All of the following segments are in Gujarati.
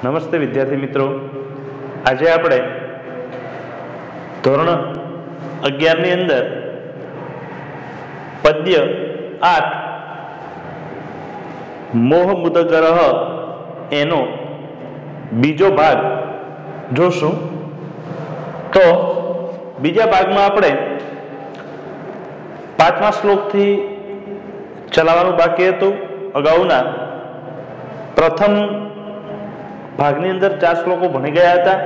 નમસ્તે વિદ્યાર્થી મિત્રો, આજે આપણે ધોરણ 11 ની અંદર પદ્ય 8 મોહ મુદગરહ એનો બીજો ભાગ જોશું. તો બીજા ભાગમાં આપણે 5મા શ્લોકથી ચલાવવાનું બાકી હતું. અગાઉના પ્રથમ ભાગની અંદર 4 શ્લોકો ભણી ગયા હતા.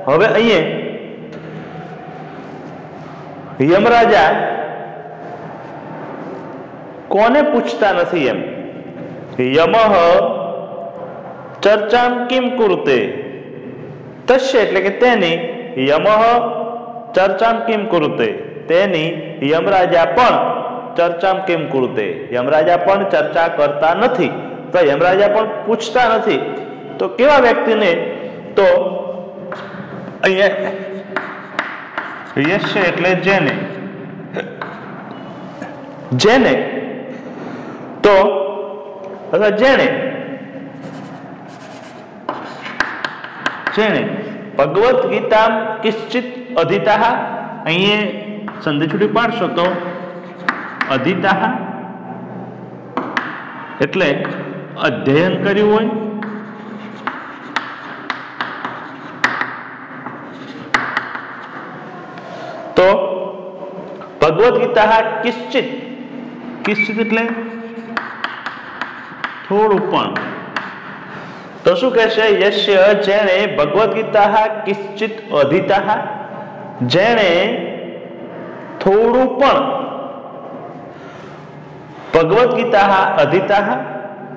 હવે અહીંયા યમરાજા કોને પૂછતા નથી એમ. યમઃ ચર્ચામ કિમ કુરુતે તસ્ય એટલે કે તેની, યમઃ ચર્ચામ કિમ કુરુતે તેની, યમરાજા પણ ચર્ચામ કિમ કુરુતે યમરાજા પણ ચર્ચા કરતા નથી, તો યમરાજા પણ પૂછતા નથી. તો કેવા વ્યક્તિને? તો અહીંયા યસ્ય એટલે જેને, જેને તો અથવા જેણે ભગવદ્ ગીતા કિશ્ચિત અધિતાહ, અહીંયા સંધિ છૂટી પાડશો તો અધિતાહ એટલે અધ્યયન કર્યું હોય, તો ભગવદ્ ગીતા કિશ્ચિત, કિશ્ચિત એટલે થોડું પણ. તો શું કહેશે? યસ્ય જેણે ભગવદ્ ગીતા કિશ્ચિત અધિતાહ, જેણે થોડું પણ ભગવદ્ ગીતા અધિતાહ,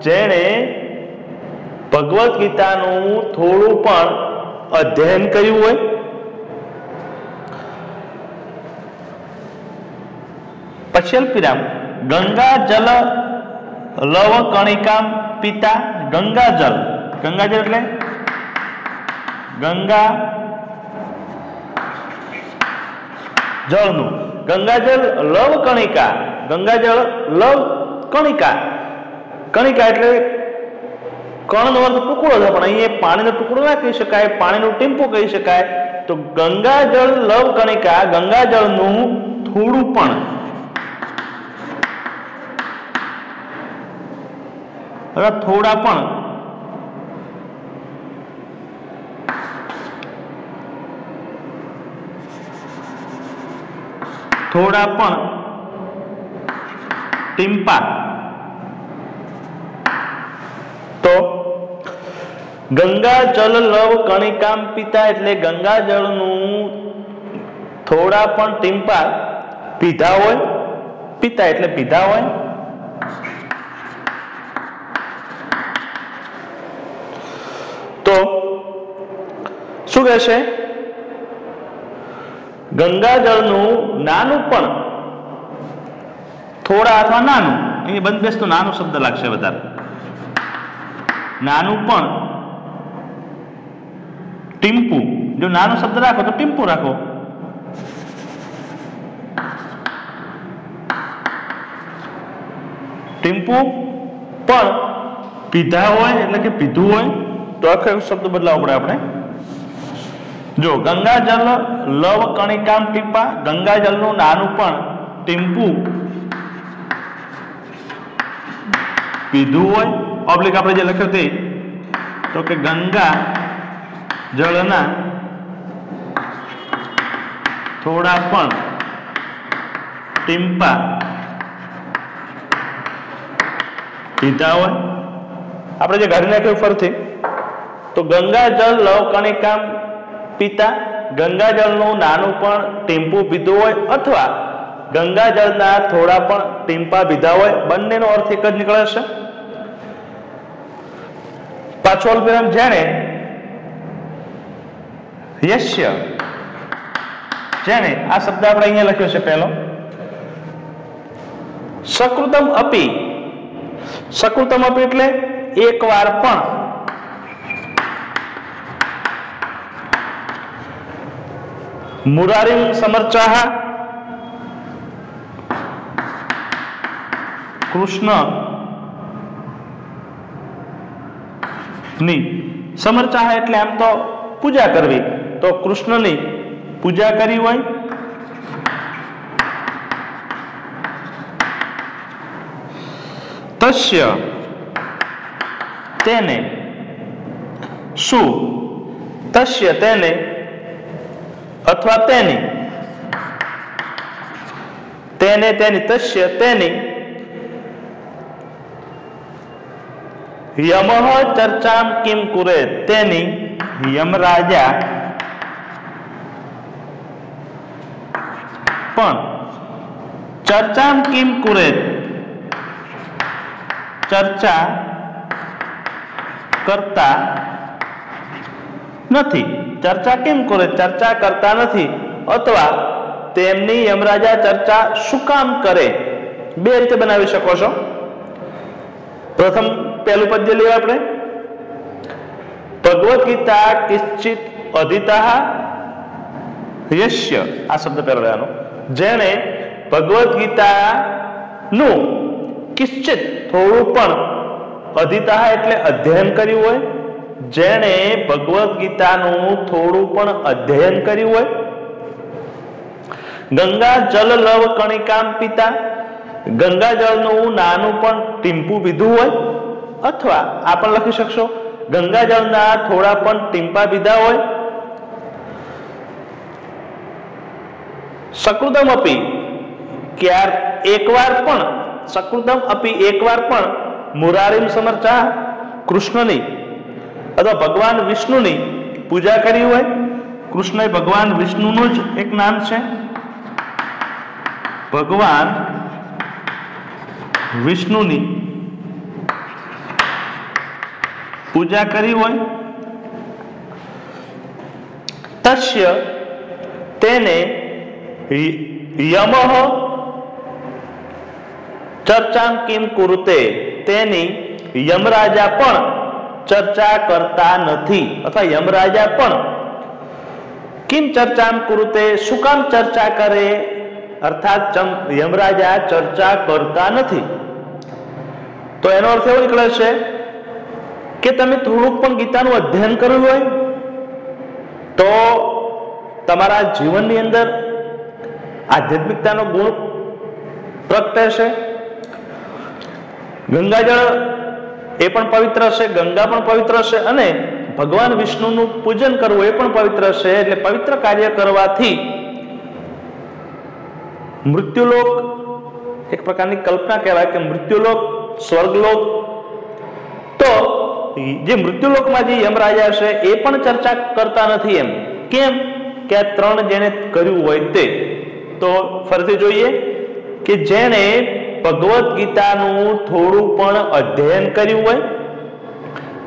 જેણે ભગવદ્ ગીતાનું થોડું પણ અધ્યયન કર્યું હોય. પછી અલ્પવિરામ ગંગા જલ લવ કણિકામ પિતા. ગંગાજલ, ગંગાજલ એટલે ગંગા જળનું, ગંગાજલ લવ કણિકા, ગંગાજળ લવ કણિકા, કણિકા એટલે કણનો અર્થ ટુકડો છે, પણ અહીંયા પાણીનો ટુકડો ના કહી શકાય, પાણીનું ટીમ્પું કહી શકાય. તો ગંગાજળ લવ કણિકા, ગંગાજળનું થોડું પણ, થોડા પણ ટીમ્પા. તો ગંગાજલ લવ કણિકામ પિતા એટલે ગંગાજળનું થોડા પણ ટીમ્પા પીધા હોય. પિતા એટલે પીધા હોય. તો શું કહેશે? ગંગાજળનું નાનું પણ, થોડા અથવા નાનું, અહીંયા બંધ બેસતું નાનું શબ્દ લાગશે વધારે. નાનું પણ ટીમ્પું, જો નાનું શબ્દ રાખો તો ટીમ્પું રાખો. ટીમ્પું પણ પીધા હોય એટલે કે પીધું હોય, તો આખો શબ્દ બદલાવો પડે આપણે. જો ગંગાજલ લવ કણિકામ ટીપા, ગંગાજલનું નાનું પણ ટીમ્પું પીધું હોય. ઓબ્લિક આપણે જે લખ્યું તે, તો કે ગંગા જળના થોડા પણ ટીમ્પા પીધા હોય. આપણે જે ઘરે નાખ્યું ફરથી, તો ગંગાજળ લવ કણિકામ પિતા, ગંગાજળનું નાનું પણ ટીમ્પું પીધું હોય અથવા ગંગાજળના થોડા પણ ટીમ્પા પીધા હોય, બંનેનો અર્થ એક જ નીકળે છે. પાછો અલ્પવિરામ જેણે, યસ્ય જેણે, આ શબ્દ આપણે અહીંયા લખ્યો છે પહેલો. સકૃતમ અપી, સકૃતમ અપી એટલે એક વાર પણ, મુરારીમ સમર્ચાહ કૃષ્ણ ની સમરચાહ એટલે આમ તો પૂજા કરવી, તો કૃષ્ણની પૂજા કરી હોય. તસ્ય તેને, શું? તસ્ય તેને અથવા તેની, તેને તેની, તસ્ય તેની યમઃ ચર્ચામ કિમ કુરેત, તેની યમરાજા પણ ચર્ચામ કિમ કુરેત, ચર્ચા કરતા નથી. ચર્ચા કેમ કરે? ચર્ચા કરતા નથી. અથવા તેમની યમરાજા ચર્ચા શું કામ કરે? બે રીતે બનાવી શકો છો. પ્રથમ પહેલું પદ્ય લઈએ આપણે. ભગવદ્ ગીતા કિશ્ચિત અધિતાઃ યસ્ય, આ શબ્દ પહેલો લેવાનો, જેણે ભગવદ્ ગીતાનું કિશ્ચિત થોડું પણ અધિતાઃ એટલે અધ્યયન કર્યું હોય, જેણે ભગવદ્ ગીતાનું થોડું પણ અધ્યયન કર્યું હોય. ગંગા જલ લવ કણિકામ પિતા, ગંગાજળનું નાનું પણ ટીમ્પું પીધું હોય, અથવા આ પણ લખી શકશો ગંગાજળના થોડા પણ ટીમ્પા પીધા હોય. સકૃતમ અપી, એકવાર પણ, સકૃતમ અપી એકવાર પણ મુરારીમ સમર્ચા, કૃષ્ણની અથવા ભગવાન વિષ્ણુની પૂજા કરી હોય. કૃષ્ણ એ ભગવાન વિષ્ણુનું જ એક નામ છે. ભગવાન વિષ્ણુની પૂજા કરી હોય. તસ્ય તેને યમઃ ચર્ચામ કિમ કુરુતે, તેની યમરાજા પણ ચર્ચા કરતા નથી. અથવા યમરાજા પણ કિમ ચર્ચામ કુરુતે, શું કામ ચર્ચા કરે? અર્થાત યમરાજા ચર્ચા કરતા નથી. તો એનો અર્થ એવો નીકળે છે કે તમે થોડુંક પણ ગીતાનું અધ્યયન કર્યું હોય તો તમારા જીવનની અંદર આધ્યાત્મિકતાનો ગુણ પ્રગટે છે. ગંગાજળ એ પણ પવિત્ર છે, ગંગા પણ પવિત્ર છે, અને ભગવાન વિષ્ણુનું પૂજન કરવું એ પણ પવિત્ર છે. એટલે પવિત્ર કાર્ય કરવાથી મૃત્યુલોક એક પ્રકારની કલ્પના કહેવાય કે મૃત્યુલોક, સ્વર્ગલોક. તો જે મૃત્યુલોકમાં જે યમરાજા છે એ પણ ચર્ચા કરતા નથી. એમ કેમ? કે આ ત્રણ જેને કર્યું હોય તે. તો ફરીથી જોઈએ કે જેણે ભગવદ્ ગીતાનું થોડું પણ અધ્યયન કર્યું હોય,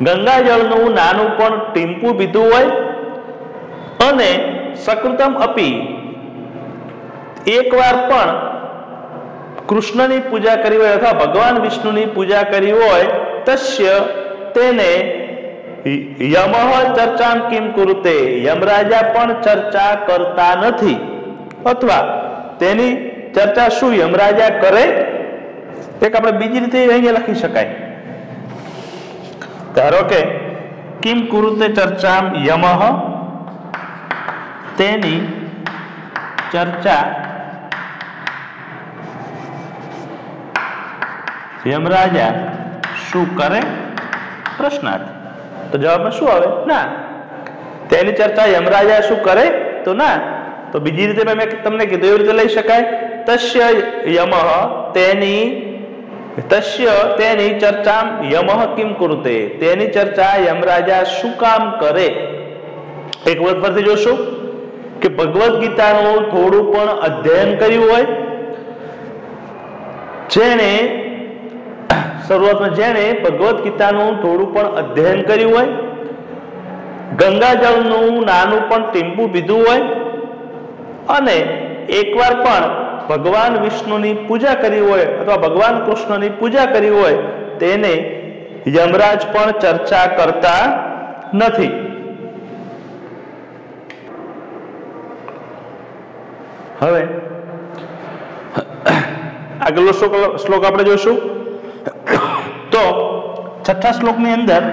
ગંગાજળનું નાનું પણ ટીમ્પું પીધું હોય, અને સકૃતમ અપી એકવાર પણ કૃષ્ણની પૂજા કરી હોય અથવા ભગવાન વિષ્ણુની પૂજા કરી હોય, તસ્ય તેને યમઃ ચર્ચામ કિમ કુરુતે, યમરાજા પણ ચર્ચા કરતા નથી. અથવા તેની ચર્ચા શું યમરાજા કરે? એક આપણે બીજી રીતે અહીંયા લખી શકાય. ધારો કે કિમ કુરુતે ચર્ચામ યમઃ, તેની ચર્ચા યમરાજા શું કરે? પ્રશ્નાર્થ. તો જવાબમાં શું આવે? ના. તેની ચર્ચા યમરાજા શું કરે? તો ના. તો બીજી રીતે મેં તમને કીધું એવી રીતે લઈ શકાય. તસ્ય યમઃ, તેની ચર્ચામ યમઃ કિમ કુરુતે, તેની ચર્ચા યમરાજા શું કામ કરે? એક વખત ફરીથી જોશું કે ભગવદ્ ગીતાનું થોડું પણ અધ્યયન કર્યું હોય, જેણે ભગવદ્ ગીતાનું થોડું પણ અધ્યયન કર્યું હોય, ગંગાજળનું નાનું પણ ટીમ્પું પીધું હોય, અને એકવાર પણ ભગવાન વિષ્ણુની પૂજા કરી હોય અથવા ભગવાન કૃષ્ણની પૂજા કરી હોય, તેને યમરાજ પણ ચર્ચા કરતા નથી. હવે આગળનો શ્લોક આપણે જોઈશું. તો છઠ્ઠા શ્લોકની અંદર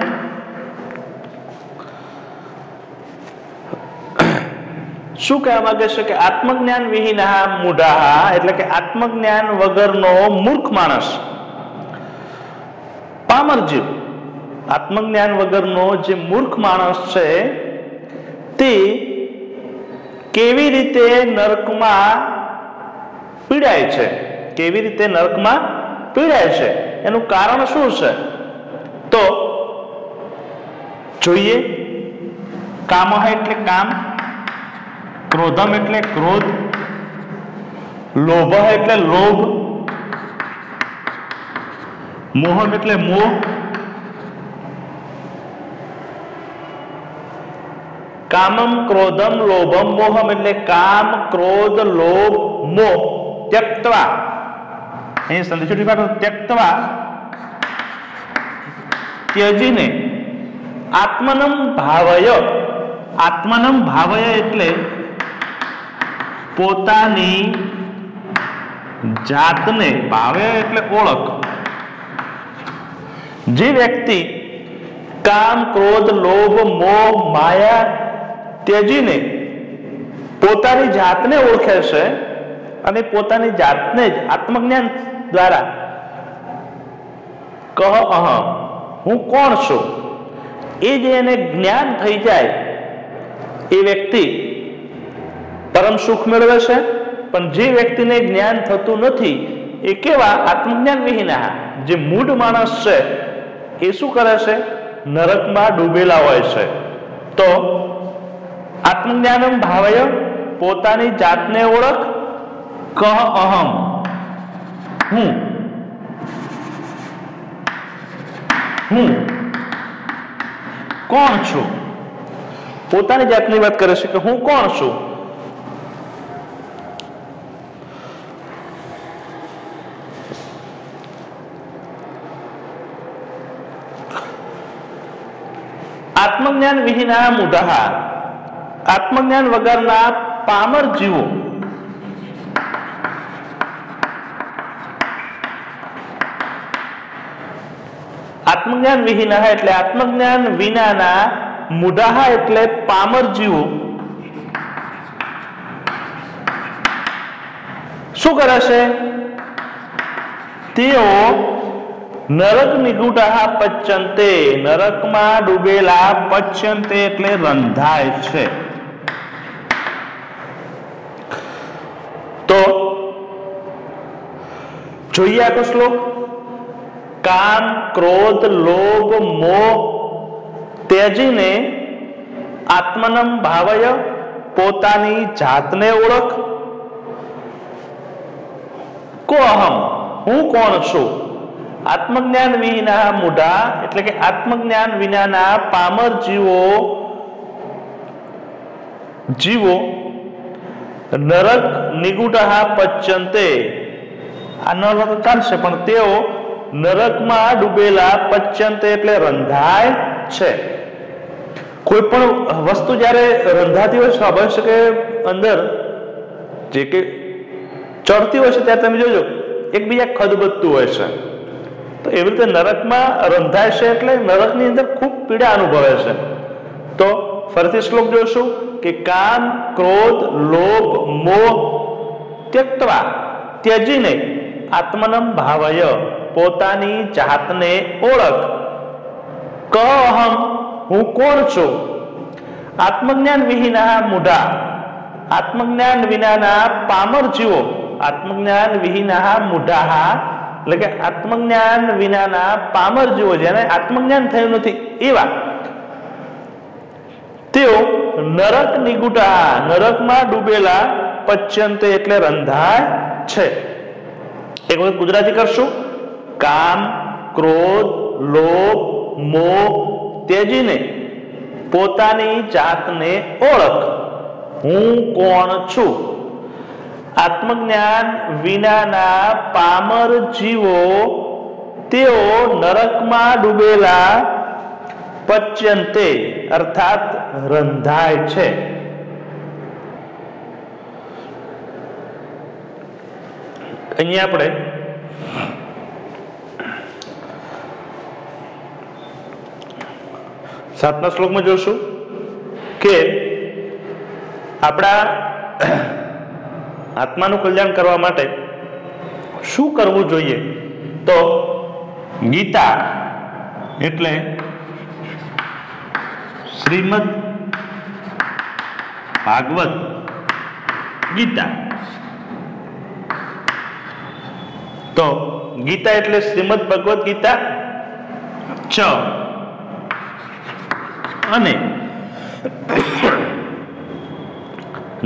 શું કહેવા માંગે છે કે આત્મજ્ઞાન વિહીનઃ મૂઢાઃ એટલે કે આત્મજ્ઞાન વગરનો મૂર્ખ માણસ, પામર જીવ, આત્મજ્ઞાન વગરનો જે મૂર્ખ માણસ છે તે કેવી રીતે નરકમાં પીડાય છે, કેવી રીતે નરકમાં પીડાય છે, એનું કારણ શું છે? તો જોઈએ. કામઃ એટલે કામ, ક્રોધમ એટલે ક્રોધ, લોભ એટલે લોભ, મોહમ એટલે મોહ, કામમ ક્રોધમ લોભમ મોહમ એટલે કામ ક્રોધ લોભ મોહ ત્યક્ત્વા, અહીં સંદેશોટી પાઠ ત્યક્ત્વા ત્યજીને આત્મનમ ભાવય, આત્મનમ ભાવય એટલે પોતાની જાતને, ભાવય એટલે ઓળખ. જે વ્યક્તિ કામ ક્રોધ લોભ મોહ માયા ત્યજીને પોતાની જાતને ઓળખે છે અને પોતાની જાતને જ આત્મજ્ઞાન દ્વારા કહ અહમ, હું કોણ છું, એ જે એને જ્ઞાન થઈ જાય એ વ્યક્તિ પરમ સુખ મેળવે છે. પણ જે વ્યક્તિને જ્ઞાન થતું નથી એ કેવા? આત્મજ્ઞાન વિહીના, જે મૂઢ માણસ છે એ શું કરે છે? નરકમાં ડૂબેલા હોય છે. તો આત્મજ્ઞાનમ ભાવય, પોતાની જાતને ઓળખ, કહ અહમ, હું કોણ છું. પોતાની જાતની વાત કરે છે કે હું કોણ છું. આત્મજ્ઞાન વિહીના મૂઢાઃ, આત્મજ્ઞાન વગરના પામર જીવો, આત્મજ્ઞાન વિહીના એટલે આત્મજ્ઞાન વિનાના, મૂઢાઃ એટલે પામર જીવો શું કરે છે? તેઓ નરક નિગૂઢાઃ પચ્યન્તે, નરકમાં ડૂબેલા, પચ્યન્તે એટલે રંધાય છે. તો જોઈએ આ શ્લોક. કામ ક્રોધ લોભ મોહ ત્યજીને આત્મનમ ભાવય, પોતાની જાતને ઓળખ, કો અહમ, હું કોણ છું. આત્મજ્ઞાન વિહીના મૂઢા એટલે કે આત્મજ્ઞાન વિનાના પામર જીવો નરક નિગૂઢાઃ પચ્યન્તે, આ ન ચાલશે પણ તેઓ નરકમાં ડૂબેલા, પચ્યન્તે એટલે રંધાય છે. કોઈ પણ વસ્તુ જ્યારે રંધાતી હોય, સ્વાભાવિક છે કે અંદર જે કે ચડતી હોય છે ત્યારે તમે જોજો એકબીજા ખદબદતું હોય છે. તો એવી રીતે નરકમાં રંધાય છે એટલે નરકની અંદર ખૂબ પીડા અનુભવે છે. તો ફરીથી શ્લોક જોશું કે કામ ક્રોધ લોભ મોહ ત્યક્ત્વા ત્યજીને આત્મનમ ભાવય, પોતાની જાતને ઓળખ, ક અહમ, હું કોણ છું. આત્મજ્ઞાન વિહીના મૂઢા, આત્મજ્ઞાન વિનાના પામર જીવો, આત્મજ્ઞાન વિહીના મૂઢાઃ એટલે કે આત્મજ્ઞાન વિનાના પામર જીવો, જેને આત્મજ્ઞાન થયું નથી એવા, તેઓ નરક નિગૂઢાઃ, નરકમાં ડૂબેલા, પચ્યન્તે એટલે રંધાય છે. એક વખત ગુજરાતી કરશું. કામ ક્રોધ લોભ મોહ ત્યજીને પોતાની જાતને ઓળખ, હું કોણ છું. આત્મજ્ઞાન વિનાના પામર જીવો તેઓ નરકમાં ડૂબેલા, પચ્યન્તે અર્થાત રંધાય છે. અહીંયા આપણે સાતમા શ્લોકમાં જોશું કે આપણા આત્માનું કલ્યાણ કરવા માટે શું કરવું જોઈએ? તો ગીતા એટલે શ્રીમદ ભાગવત ગીતા. તો ગીતા એટલે શ્રીમદ ભગવદ ગીતા ચ અને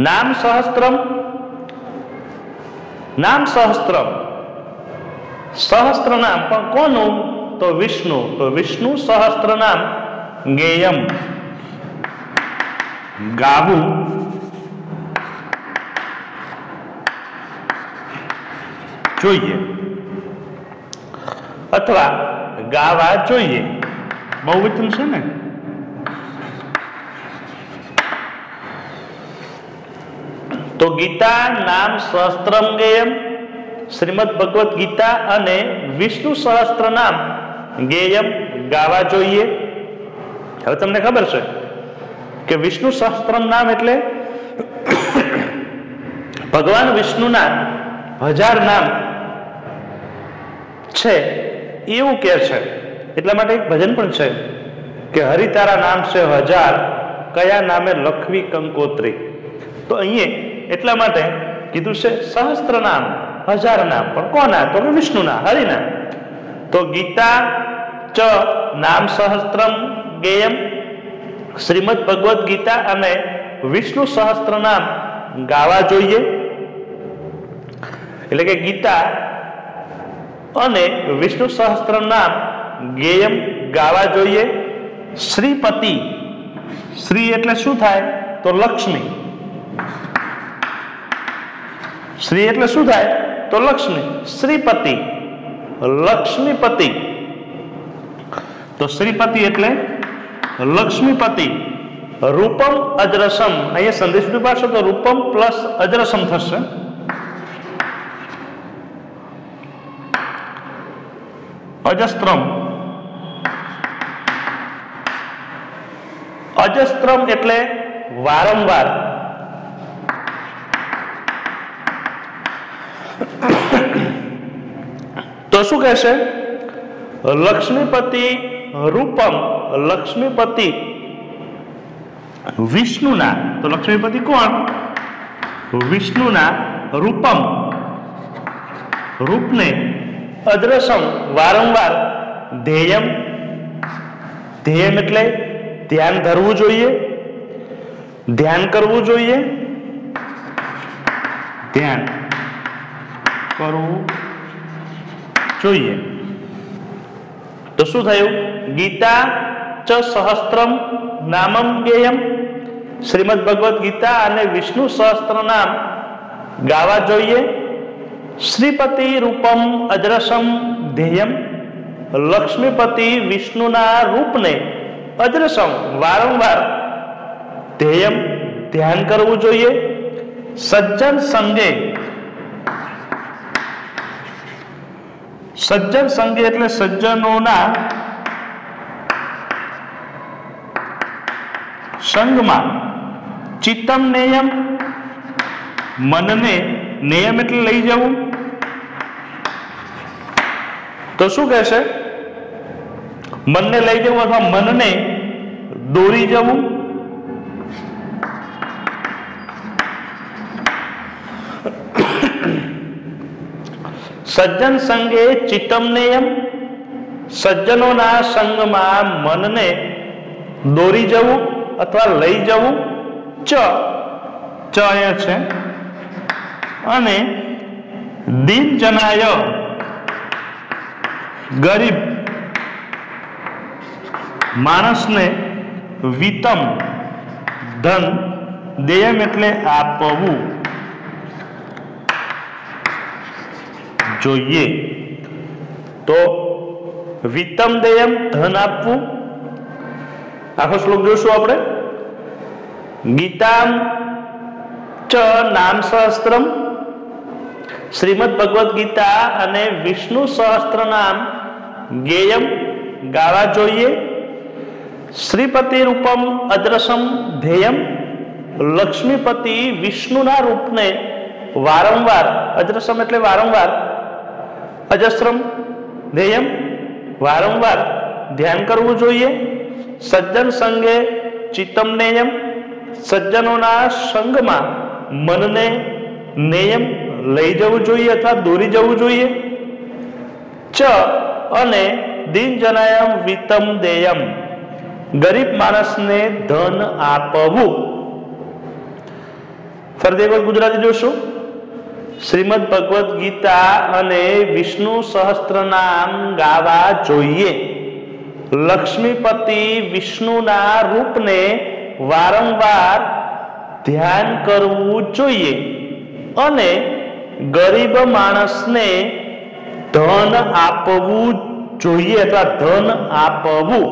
નામ સહસ્ત્રમ. નામ સહસ્ત્રમ, સહસ્ત્ર નામ પણ કોનું? તો વિષ્ણુ. તો વિષ્ણુ સહસ્ત્ર નામ ગેયમ, ગાવું જોઈએ અથવા ગાવા જોઈએ. બહુવચન છે ને. તો ગીતા નામ સહસ્ત્રમ ગેયમ, શ્રીમદ ભગવદ ગીતા અને વિષ્ણુ સહસ્ત્ર નામ ગેયમ ગાવા જોઈએ. હવે તમને ખબર છે કે વિષ્ણુ સહસ્ત્રમ નામ એટલે ભગવાન વિષ્ણુના 1000 નામ છે એવું કે છે. એટલા માટે એક ભજન પણ છે કે હરિ તારા નામ છે 1000, કયા નામે લખવી કંકોત્રી. તો અહીંયા એટલા માટે કીધું છે સહસ્ત્ર નામ, 1000 નામ, પણ કોના? તો કે વિષ્ણુના, હરિના. તો ગીતા ચ નામ સહસ્ત્રમ ગેયમ, શ્રીમદ ભગવદ ગીતા અને વિષ્ણુ સહસ્ત્ર નામ ગાવા જોઈએ. એટલે કે ગીતા અને વિષ્ણુ સહસ્ત્ર નામ ગેયમ ગાવા જોઈએ. શ્રીપતિ, શ્રી એટલે શું થાય? તો લક્ષ્મી. શ્રી એટલે શું થાય? તો લક્ષ્મી. શ્રીપતિ, લક્ષ્મીપતિ. તો શ્રીપતિ એટલે લક્ષ્મીપતિ. રૂપમ અજરસમ, અહીંયા સંદેશ પાડશો તો રૂપમ પ્લસ અજરસમ થશે. અજસ્ત્રમ, અજસ્ત્રમ એટલે વારંવાર. તો શું કહેશે? લક્ષ્મીપતિ રૂપમ, લક્ષ્મીપતિ વિષ્ણુના. તો લક્ષ્મીપતિ કોણ? વિષ્ણુના રૂપમ, રૂપને, અદ્રસમ વારંવાર, ધ્યેયમ, ધ્યેયમ એટલે ધ્યાન ધરવું જોઈએ, ધ્યાન કરવું જોઈએ, ધ્યાન કરવું જોઈએ. તો શું થયું? ગીતા ચ સહસ્ત્રમ નામમ ગેયમ, શ્રીમદ ભગવદ ગીતા અને વિષ્ણુ સહસ્ત્ર નામ ગાવા જોઈએ. શ્રીપતિ રૂપમ અજરસમ ધ્યેયમ, લક્ષ્મીપતિ વિષ્ણુના રૂપને અજરસમ વારંવાર, ધ્યેયમ ધ્યાન કરવું જોઈએ. સજ્જન સંગે, સજ્જન સંગે એટલે સજ્જનોના સંગમાં. ચિત્તમ નેયમ, મનને, નેયમ એટલે લઈ જવું. તો શું કહેશે? મનને લઈ જવું અથવા મનને દોરી જવું. સજ્જન સંગે ચિત્તમ નેયમ, સજ્જનોના સંગમાં મનને દોરી જવું અથવા લઈ જવું. ચ અહીંયા છે. અને દીન જનાય, ગરીબ માણસને વિતમ ધન, દેયમ એટલે આપવું જોઈએ. તો વિતમ દેયમ ધન આપવું. આખો શ્લોક જોઈશું આપણે. ગીતા ચ નામ સહસ્ત્રમ, શ્રીમદ ભગવદ ગીતા અને વિષ્ણુ સહસ્ત્ર નામ ગેયમ ગાવા જોઈએ. શ્રીપતિ રૂપમ અદ્રસમ ધ્યેયમ, લક્ષ્મીપતિ વિષ્ણુના રૂપને વારંવાર, અજસ્રમ એટલે વારંવાર, અજસ્રમ ધ્યેયમ વારંવાર ધ્યાન કરવું જોઈએ. સજ્જન સંગે ચિત્તમ નેયમ, સજ્જનોના સંગમાં મનને નેયમ લઈ જવું જોઈએ અથવા દોરી જવું જોઈએ. ચ અને દીન જનાયમ વિતમ દેયમ, ગરીબ માણસને ધન આપવું. ફરીથી એક વાર ગુજરાતી જોશું. શ્રીમદ ભગવદ્ ગીતા અને વિષ્ણુ સહસ્ત્રનામ ગાવા જોઈએ. લક્ષ્મીપતિ વિષ્ણુના રૂપને વારંવાર ધ્યાન કરવું જોઈએ અને ગરીબ માણસને ધન આપવું જોઈએ અથવા ધન આપવું.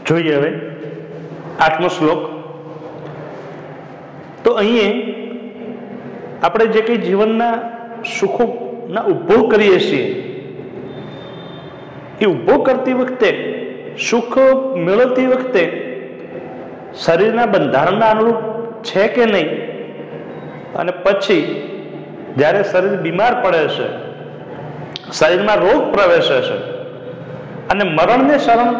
જોઈએ હવે 8મો શ્લોક. તો અહીં આપણે જે કંઈ જીવનના સુખોના ઉપભોગ કરીએ છીએ એ ઉપભોગ કરતી વખતે, સુખ મેળવતી વખતે શરીરના બંધારણના અનુરૂપ છે કે નહીં, અને પછી જ્યારે શરીર બીમાર પડે છે, શરીરમાં રોગ પ્રવેશે છે અને મરણને શરણ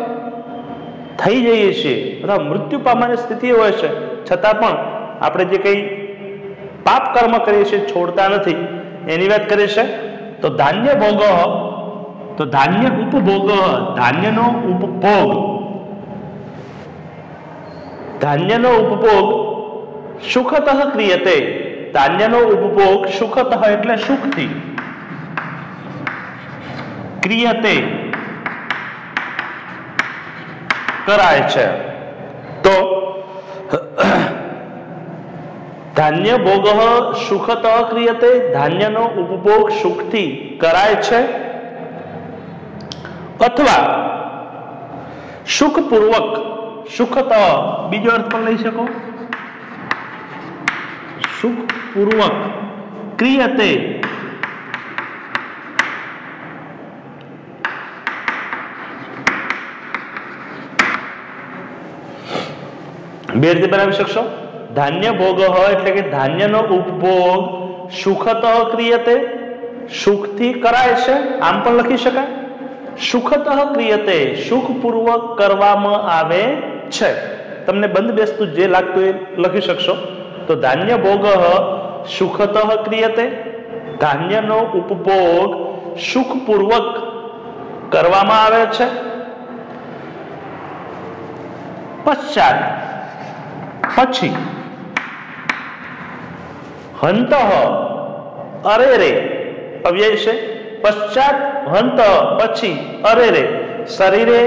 થઈ જઈએ છીએ અથવા મૃત્યુ પામવાની સ્થિતિ હોય છે, છતાં પણ આપણે જે કંઈ પાપ કર્મ કરીએ છીએ છોડતા નથી, એની વાત કરીએ છે. તો ધાન્ય ભોગ, તો ધાન્ય ઉપભોગ, ધાન્યનો ઉપભોગ, ધાન્યનો ઉપભોગ સુખતઃ ક્રિયતે. ધાન્યનો ઉપભોગ સુખતઃ એટલે સુખથી, ક્રિયતે કરાય છે. તો ધાન્ય ભોગ સુખતઃ ક્રિયતે, ધાન્યનો ઉપભોગ સુખથી કરાય છે અથવા સુખપૂર્વક, સુખતઃ બીજો અર્થ પણ લઈ શકો, સુખપૂર્વક ક્રિયતે બે રીતે બનાવી શકશો. ધાન્ય ભોગ એટલે કે ધાન્યનો ઉપભોગ સુખતઃ ક્રિયતે, સુખથી કરાય છે, આમ પણ લખી શકાય. સુખતઃ ક્રિયતે, સુખપૂર્વક કરવામાં આવે છે. તમને બંધ બેસતું જે લાગતું એ લખી શકશો. તો ધાન્ય ભોગ સુખતઃ ક્રિયતે, ધાન્યનો ઉપભોગ સુખપૂર્વક કરવામાં આવે છે. પશ્ચાત પછી, હંત અરે રે અવ્યય છે. પશ્ચાત હંત પછી, અરે રે શરીરે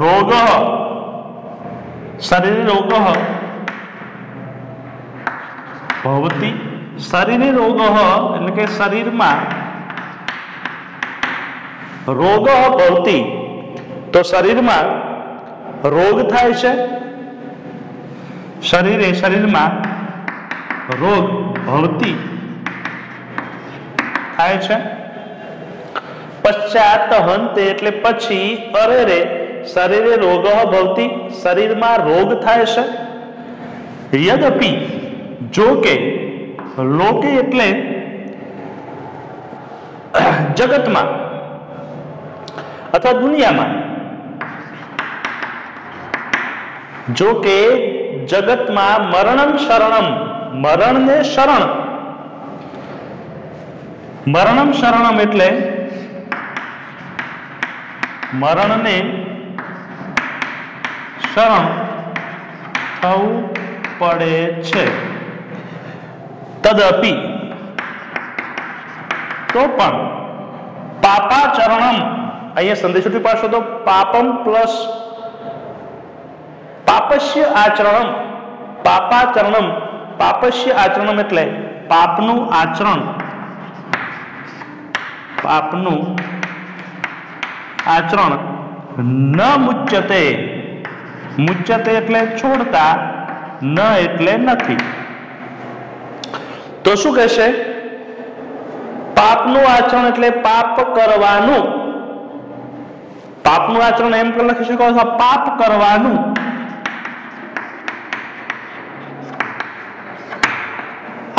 રોગ, શરીરે રોગ ભવતી, શરીરે રોગ એટલે કે શરીરમાં રોગ ભવતી, તો શરીરમાં રોગ થાય છે. શરીરે, શરીરમાં રોગ ભવતી થાય છે. પશ્ચાત હંતે એટલે પછી, અરે રે શરીરે રોગ ભવતી, શરીરમાં રોગ થાય છે. યદપિ જો કે, લોકે એટલે જગતમાં અથવા દુનિયામાં, જો કે જગતમાં મરણમ શરણમ, મરણને શરણ, મરણમ શરણમ એટલે મરણને શરણ થવું પડે છે. તદપિ તો પણ, પાપાચરણમ, અહીંયા સંદેશોથી પાછો તો પાપમ પ્લસ પાપસ્ય આચરણમ, પાપાચરણમ, પાપસ્ય આચરણમ એટલે પાપનું આચરણ, પાપનું આચરણ ન મુચ્યતે, મુચ્યતે એટલે છોડતા, ન એટલે નથી. તો શું કહેશે? પાપનું આચરણ એટલે પાપ કરવાનું, પાપનું આચરણ એમ લખી શકો છો, પાપ કરવાનું.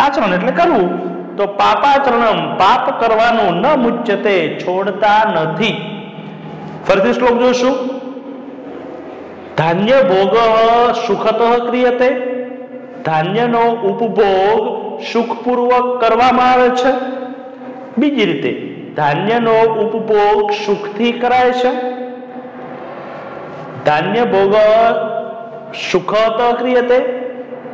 આચરણ એટલે કરવું. તો પાપાચરણમ, પાપ કરવાનું, ન મુચ્યતે, છોડતા નથી. ફરીથી શ્લોક જોઈશું. ધાન્ય ભોગ સુખતઃ ક્રિયતે, ધાન્યનો ઉપભોગ સુખપૂર્વક કરવામાં આવે છે. બીજી રીતે ધાન્યનો ઉપભોગ સુખથી કરાય છે. ધાન્ય ભોગ સુખતઃ ક્રિયતે,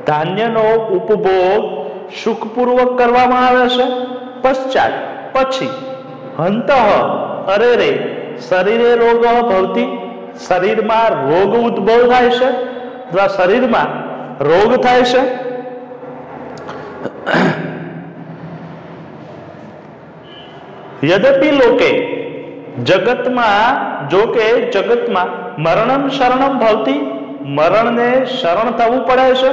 ધાન્યનો ઉપભોગ સુખપૂર્વક કરવામાં આવે છે. પશ્ચાત, પછી, હંતઃ, અરે રે, શરીરે રોગ ભવતી, શરીરમાં રોગ ઉદ્ભવ થાય છે અથવા શરીરમાં રોગ થાય છે. યદ્યપિ લોકે, જગતમાં, જો કે જગતમાં, મરણમ શરણમ ભવતી, મરણને શરણ થવું પડે છે.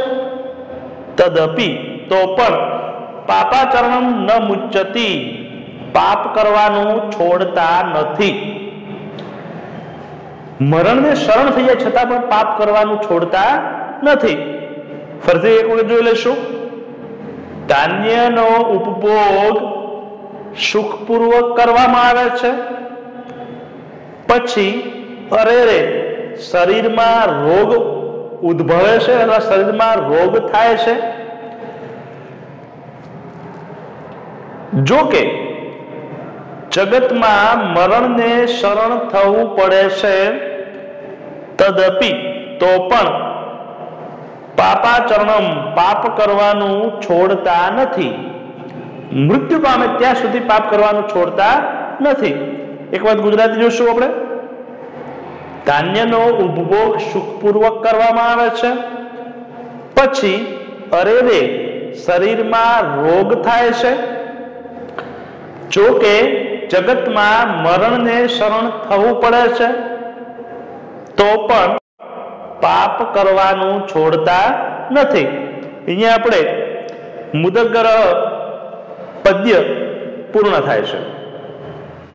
તદપિ, તો પણ, પાપાચરણમ ન મુચ્યતિ, પાપ કરવાનું છોડતા નથી. મરણને શરણ થઈ જાય છતાં પણ પાપ કરવાનું છોડતા નથી. ફરીથી એક વખત જોઈ લેશું. ધાન્યનો ઉપભોગ સુખપૂર્વક કરવામાં આવે છે. પછી અરે રે, શરીરમાં રોગ ઉદ્ભવે છે અથવા શરીરમાં રોગ થાય છે. જો કે જગતમાં મરણને શરણ થવું પડે છે. તદપિ, તો પણ, પાપાચરણમ, પાપ કરવાનું છોડતા નથી. મૃત્યુ પામે ત્યાં સુધી પાપ કરવાનું છોડતા નથી. એક વાત ગુજરાતી જોશું આપણે. ધાન્યનો ઉપભોગ સુખપૂર્વક કરવામાં આવે છે. પછી અરે રે, શરીરમાં રોગ થાય છે. જો કે જગતમાં મરણને શરણ થવું પડે છે, તો પણ પાપ કરવાનું છોડતા નથી. અહીંયા આપણે મુદગર પદ્ય પૂર્ણ થાય છે.